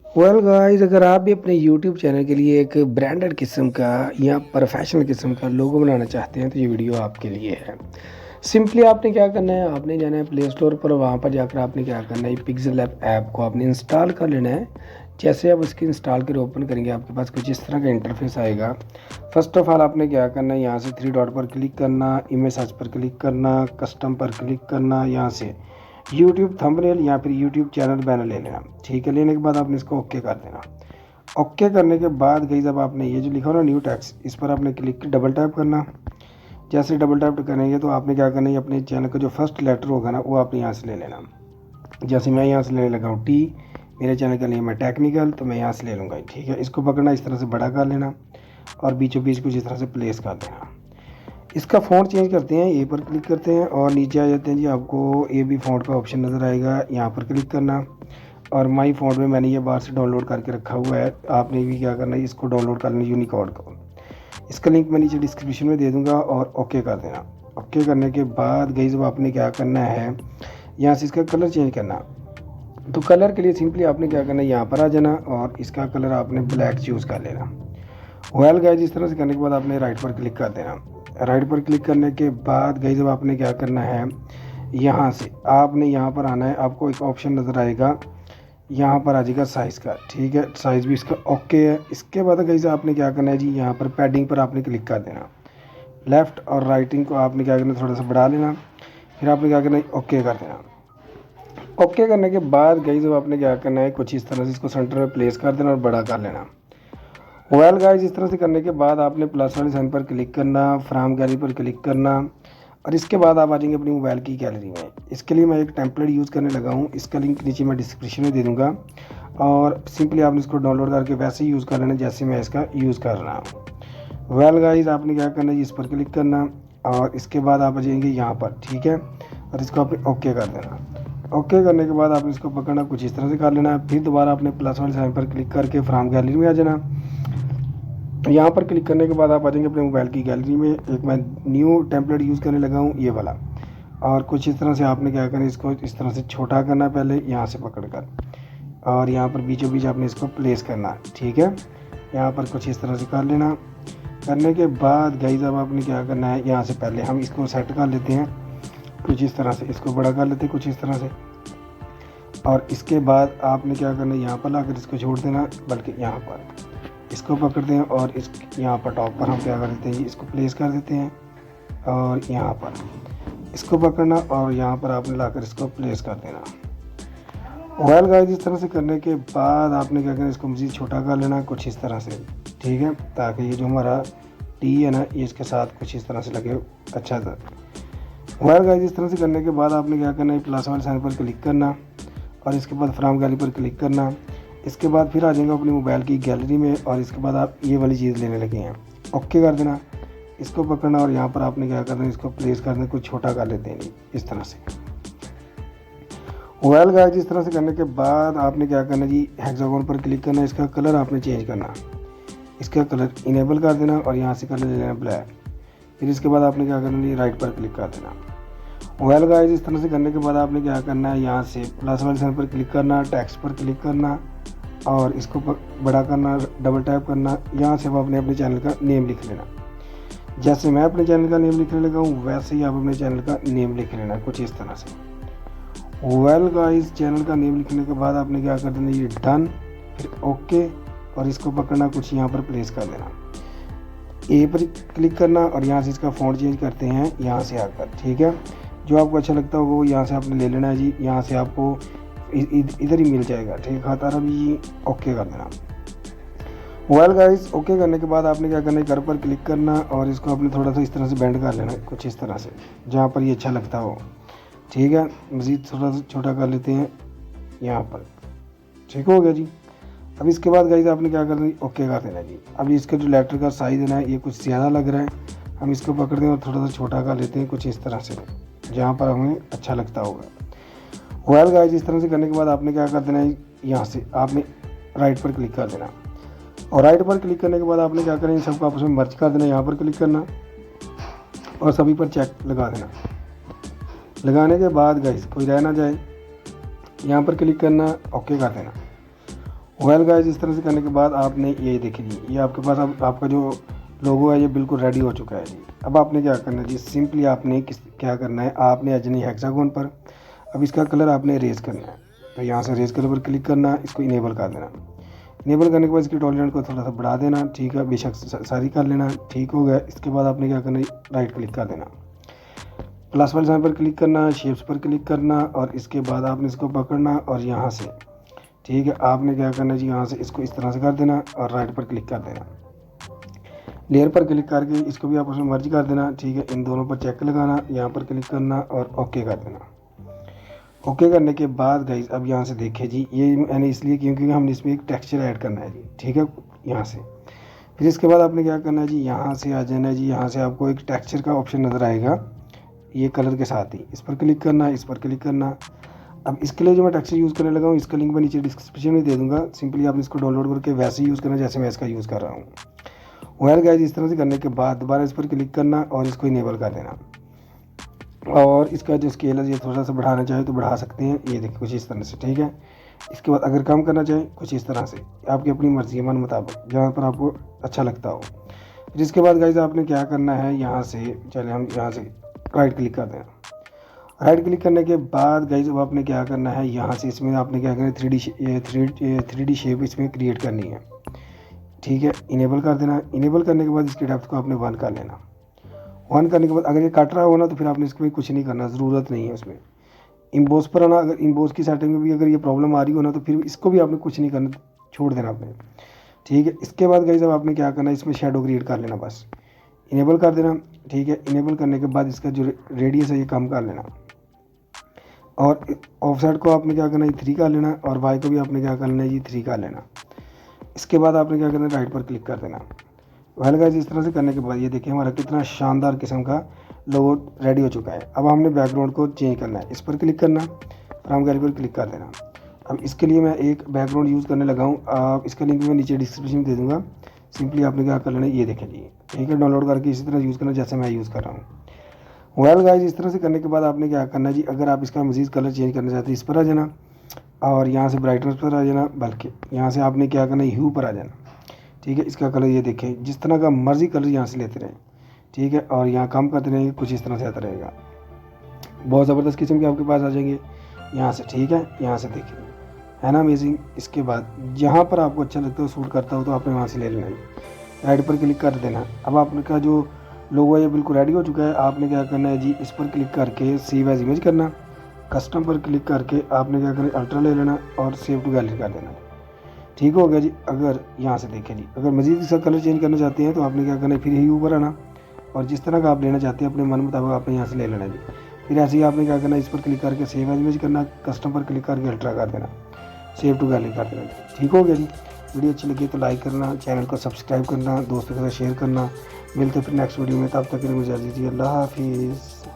Well guys, अगर आप भी अपने यूट्यूब चैनल के लिए एक ब्रांडेड किस्म का या प्रोफेशनल किस्म का लोगो बनाना चाहते हैं तो ये वीडियो आपके लिए है। सिंपली आपने क्या करना है, आपने जाना है प्ले स्टोर पर। वहाँ पर जाकर आपने क्या करना है, पिक्सल ऐप को आपने इंस्टॉल कर लेना है। जैसे आप उसकी इंस्टॉल कर ओपन करेंगे, आपके पास कुछ इस तरह का इंटरफेस आएगा। फर्स्ट ऑफ ऑल आपने क्या करना है, यहाँ से थ्री डॉट पर क्लिक करना, इमेज सर्च पर क्लिक करना, कस्टम पर क्लिक करना, यहाँ से यूट्यूब थंबनेल या फिर यूट्यूब चैनल बैनर ले लेना। ठीक है, लेने के बाद आपने इसको ओके कर देना। ओके करने के बाद गई जब आपने ये जो लिखा हो ना न्यू टेक्स्ट, इस पर आपने क्लिक डबल टैप करना। जैसे डबल टैप करेंगे तो आपने क्या करना है, अपने चैनल का जो फर्स्ट लेटर होगा ना वो आपने यहाँ से ले लेना। जैसे मैं यहाँ से लेने लगा हूँ टी, मेरे चैनल का नेम है टेक्निकल, तो मैं यहाँ से ले लूँगा। ठीक है, इसको पकड़ना, इस तरह से बड़ा कर लेना और बीचों बीच कुछ इस तरह से प्लेस कर देना। इसका फ़ॉन्ट चेंज करते हैं, ए पर क्लिक करते हैं और नीचे आ जाते हैं जी। आपको ए बी फ़ॉन्ट का ऑप्शन नज़र आएगा, यहाँ पर क्लिक करना और माई फ़ॉन्ट में मैंने ये बाहर से डाउनलोड करके रखा हुआ है। आपने भी क्या करना है, इसको डाउनलोड कर लेना यूनिकोड को। इसका लिंक मैं नीचे डिस्क्रिप्शन में दे दूँगा और ओके कर देना। ओके करने के बाद गई जब आपने क्या करना है, यहाँ से इसका कलर चेंज करना। तो कलर के लिए सिंपली आपने क्या करना है, यहाँ पर आ जाना और इसका कलर आपने ब्लैक चूज़ कर लेना। वेल गाइस, इस तरह से करने के बाद आपने राइट पर क्लिक कर देना। राइट पर क्लिक करने के बाद गई जब आपने क्या करना है, यहाँ से आपने यहाँ पर आना है। आपको एक ऑप्शन नज़र आएगा, यहाँ पर आ जाएगा साइज़ का। ठीक है, साइज़ भी इसका ओके है। इसके बाद गई से आपने क्या करना है जी, यहाँ पर पैडिंग पर आपने क्लिक कर देना। लेफ़्ट और राइटिंग को आपने क्या करना है, थोड़ा सा बढ़ा लेना। फिर आपने क्या करना है, ओके कर देना। ओके करने के बाद गई जब आपने क्या करना है, कुछ इस तरह से इसको सेंटर में प्लेस कर देना और बड़ा कर लेना। वेल गाइस, इस तरह से करने के बाद आपने प्लस वाले साइन पर क्लिक करना, फ्रॉम गैलरी पर क्लिक करना और इसके बाद आप आ जाएंगे अपनी मोबाइल की गैलरी में। इसके लिए मैं एक टेम्पलेट यूज़ करने लगा हूँ, इसका लिंक नीचे मैं डिस्क्रिप्शन में दे दूँगा और सिंपली आपने इसको डाउनलोड करके वैसे ही यूज़ कर लेना जैसे मैं इसका यूज़ कर रहा हूँ। वेल गाइस, आपने क्या करना है, इस पर क्लिक करना और इसके बाद आप आ जाएंगे यहाँ पर। ठीक है, और इसको आपने ओके कर देना। ओके करने के बाद आपने इसको पकड़ना, कुछ इस तरह से कर लेना है। फिर दोबारा आपने प्लस वाले साइन पर क्लिक करके फ्रॉम गैलरी में आ जाना। यहाँ पर क्लिक करने के बाद आप आ जाएंगे अपने मोबाइल की गैलरी में। एक मैं न्यू टेम्पलेट यूज़ करने लगा हूँ, ये वाला। और कुछ इस तरह से आपने क्या करना है, इसको इस तरह से छोटा करना पहले यहाँ से पकड़कर और यहाँ पर बीचों बीच आपने इसको प्लेस करना। ठीक है, यहाँ पर कुछ इस तरह से कर लेना। करने के बाद गाइस अब आपने क्या करना है, यहाँ से पहले हम इसको सेट कर लेते हैं कुछ इस तरह से, इसको बड़ा कर लेते हैं कुछ इस तरह से। और इसके बाद आपने क्या करना है, यहाँ पर लाकर इसको छोड़ देना, बल्कि यहाँ पर इसको पकड़ते हैं और इस यहाँ पर टॉप पर हम क्या कर देते हैं, इसको प्लेस कर देते हैं और यहाँ पर इसको पकड़ना और यहाँ पर आपने लाकर इसको प्लेस कर देना। वेल गाइस, इस तरह से करने के बाद आपने क्या करना है, इसको मज़ीद छोटा कर लेना कुछ इस तरह से। ठीक है, ताकि ये जो हमारा टी है ना, ये इसके साथ कुछ इस तरह से लगे अच्छा था। वेल गाइस, इस तरह से करने के बाद आपने क्या करना है, प्लस वाले साइन पर क्लिक करना और इसके बाद फ्रॉम गैलरी पर क्लिक करना। इसके बाद फिर आ जाएंगे अपनी मोबाइल की गैलरी में और इसके बाद आप ये वाली चीज़ लेने लगे हैं, ओके कर देना। इसको पकड़ना और यहाँ पर आपने क्या करना है, इसको प्लेस करना, कुछ छोटा कर लेते हैं इस तरह से। वेल गाइस, इस तरह से करने के बाद आपने क्या करना जी, हेक्सागोन पर क्लिक करना। इसका कलर आपने चेंज करना, इसका कलर इनेबल कर देना और यहाँ से कलर ले लेना ब्लैक। फिर इसके बाद आपने क्या करना जी, राइट पर क्लिक कर देना। वेल गाइस, इस तरह से करने के बाद आपने क्या करना है, यहाँ से प्लस वाले साइन पर क्लिक करना, टेक्स्ट पर क्लिक करना और इसको बड़ा करना, डबल टैप करना। यहाँ से आप अपने चैनल का नेम लिख लेना। जैसे मैं अपने चैनल का नेम लिखने लगा हूँ वैसे ही आप अपने चैनल का नेम लिख लेना कुछ इस तरह से। वेल गाइस, चैनल का नेम लिखने के बाद आपने क्या कर देना, ये डन, फिर ओके और इसको पकड़ना, कुछ यहाँ पर प्लेस कर देना। ए पर क्लिक करना और यहाँ से इसका फ़ॉन्ट चेंज करते हैं यहाँ से आकर। ठीक है, जो आपको अच्छा लगता होगा वो यहाँ से आपने ले लेना है जी। यहाँ से आपको इधर ही मिल जाएगा। ठीक है, खाता रहा भी ओके कर देना। वेल गाइस, ओके करने के बाद आपने क्या करना है, घर पर क्लिक करना और इसको आपने थोड़ा सा इस तरह से बेंड कर लेना कुछ इस तरह से, जहाँ पर ये अच्छा लगता हो। ठीक है, मज़ीद थोड़ा सा छोटा कर लेते हैं यहाँ पर। ठीक हो गया जी। अब इसके बाद गाइस आपने क्या करना है, ओके कर देना जी। अब इसका जो लेटर का साइज़ है ना, ये कुछ ज़्यादा लग रहा है, हम इसको पकड़ते हैं और थोड़ा सा छोटा कर लेते हैं कुछ इस तरह से, जहाँ पर हमें अच्छा लगता होगा। वेल गाइस, इस तरह से करने के बाद आपने क्या कर देना है, यहाँ से आपने राइट पर क्लिक कर देना और राइट पर क्लिक करने के बाद आपने क्या करना है, सबको आपस में मर्ज कर देना। यहाँ पर क्लिक करना और सभी पर चेक लगा देना। लगाने के बाद गाइस कोई रह ना जाए, यहाँ पर क्लिक करना, ओके कर देना। वेल गाइस, इस तरह से करने के बाद आपने ये देखिए जी, ये आपके पास अब आपका जो लोगो है ये बिल्कुल रेडी हो चुका है जी। अब आपने क्या करना है जी, सिंपली आपने क्या करना है, आपने एजनी हेक्सागोन पर अब इसका कलर आपने रेज करना है। तो यहाँ से रेज कलर पर क्लिक करना, इसको इनेबल कर देना। इनेबल करने के बाद इसकी टॉलरेंस को थोड़ा सा बढ़ा देना, ठीक है, बेशक सारी कर लेना, ठीक हो गया। इसके बाद आपने क्या करना है, राइट क्लिक कर देना, प्लस वाले साइन पर क्लिक करना, शेप्स पर क्लिक करना और इसके बाद आपने इसको पकड़ना और यहाँ से, ठीक है, आपने क्या करना है जी, यहाँ से इसको इस तरह से कर देना और राइट पर क्लिक कर देना। लेयर पर क्लिक करके इसको भी आपस में मर्ज कर देना, ठीक है। इन दोनों पर चेक लगाना, यहाँ पर क्लिक करना और ओके कर देना। ओके करने के बाद गाइस अब यहाँ से देखिए जी, ये मैंने इसलिए क्योंकि हमने इसमें एक टेक्सचर ऐड करना है जी, ठीक है। यहाँ से फिर इसके बाद आपने क्या करना है जी, यहाँ से आ जाना है जी, यहाँ से आपको एक टेक्सचर का ऑप्शन नज़र आएगा ये कलर के साथ ही, इस पर क्लिक करना, इस पर क्लिक करना। अब इसके लिए जो मैं टेक्सचर यूज़ करने लगा हूँ इसका लिंक मैं नीचे डिस्क्रिप्शन में दे दूँगा, सिंपली आपने इसको डाउनलोड करके वैसे यूज़ करना जैसे मैं इसका यूज़ कर रहा हूँ। वेल गाइस, इस तरह से करने के बाद दोबारा इस पर क्लिक करना और इसको इनेबल कर देना और इसका जो स्केल है ये थोड़ा सा बढ़ाना चाहे तो बढ़ा सकते हैं, ये देखिए कुछ इस तरह से, ठीक है। इसके बाद अगर कम करना चाहें कुछ इस तरह से, आपकी अपनी मर्जी है, मन मुताबिक जहाँ पर आपको अच्छा लगता हो। फिर इसके बाद गाइस आपने क्या करना है, यहाँ से चले हम यहाँ से राइट क्लिक कर दें। राइट क्लिक करने के बाद गाइस अब आपने क्या करना है, यहाँ से इसमें आपने क्या करना है, 3D शेप इसमें क्रिएट करनी है, ठीक है। इनेबल कर देना। इनेबल करने के बाद इसकी डेप्थ को आपने 1 कर लेना। 1 करने के बाद अगर ये कट रहा हो ना तो फिर आपने इसको कुछ नहीं करना, ज़रूरत नहीं है उसमें। इम्बोस पर आना, अगर इम्बोस की सेटिंग में भी अगर ये प्रॉब्लम आ रही हो ना तो फिर इसको भी आपने कुछ नहीं करना, छोड़ देना आपने, ठीक है। इसके बाद गाइस अब आपने क्या करना है, इसमें शेडो क्रिएट कर लेना, बस इनेबल कर देना, ठीक है। इनेबल करने के बाद इसका जो रेडियस है ये कम कर लेना और ऑफ साइड को आपने क्या करना है 3 कर लेना और वाई को भी आपने क्या करना है जी 3 कर लेना। इसके बाद आपने क्या करना है, राइट पर क्लिक कर देना। वेल गाइस, इस तरह से करने के बाद ये देखिए हमारा कितना शानदार किस्म का लोगो रेडी हो चुका है। अब हमने बैकग्राउंड को चेंज करना है, इस पर क्लिक करना, फ्रॉम गैलरी पर क्लिक कर देना। अब इसके लिए मैं एक बैकग्राउंड यूज़ करने लगा हूँ, आप इसका लिंक मैं नीचे डिस्क्रिप्शन में दे दूँगा। सिंपली आपने क्या कर लेना है, ये देखें जी, ठीक है, डाउनलोड करके इसी तरह यूज़ करना जैसे मैं यूज़ कर रहा हूँ। वेल गाइस, इस तरह से करने के बाद आपने क्या करना है जी, अगर आप इसका मज़ीद कलर चेंज करना चाहते हैं इस पर आ जाना और यहाँ से ब्राइटनेस पर आ जाना, बल्कि यहाँ से आपने क्या करना है, ह्यू पर आ जाना, ठीक है। इसका कलर ये देखें, जिस तरह का मर्जी कलर यहाँ से लेते रहें, ठीक है, और यहाँ कम करते रहेंगे, कुछ इस तरह से आता रहेगा। बहुत ज़बरदस्त किस्म के आपके पास आ जाएंगे यहाँ से, ठीक है। यहाँ से देखिए, है ना अमेजिंग। इसके बाद जहाँ पर आपको अच्छा लगता हो, सूट करता हो, तो आपने वहाँ से ले लेना है, राइट पर क्लिक कर देना। अब आपका जो लोगो है ये बिल्कुल रेडी हो चुका है। आपने क्या करना है जी, इस पर क्लिक करके सेव एज इमेज करना, कस्टम पर क्लिक करके आपने क्या करना है, अल्ट्रा ले लेना और सेव टू गैलरी कर देना, ठीक हो गया जी। अगर यहाँ से देखें जी, अगर मज़ीद इसका कलर चेंज करना चाहते हैं तो आपने क्या करना है, फिर ही ऊपर आना और जिस तरह का आप लेना चाहते हैं अपने मन मुताबिक आपने यहाँ से ले लेना जी। फिर ऐसे ही आपने क्या करना है, इस पर क्लिक करके सेव एज इमेज करना, कस्टम पर क्लिक करके अल्ट्रा कर देना, सेव टू गैलरी कर देना, ठीक हो गया जी। वीडियो अच्छी लगी तो लाइक करना, चैनल को सब्सक्राइब करना, दोस्तों के साथ शेयर करना। मिलते फिर नेक्स्ट वीडियो में, तब तक के लिए मुझे इजाज़त दीजिए। अल्लाह हाफिज़।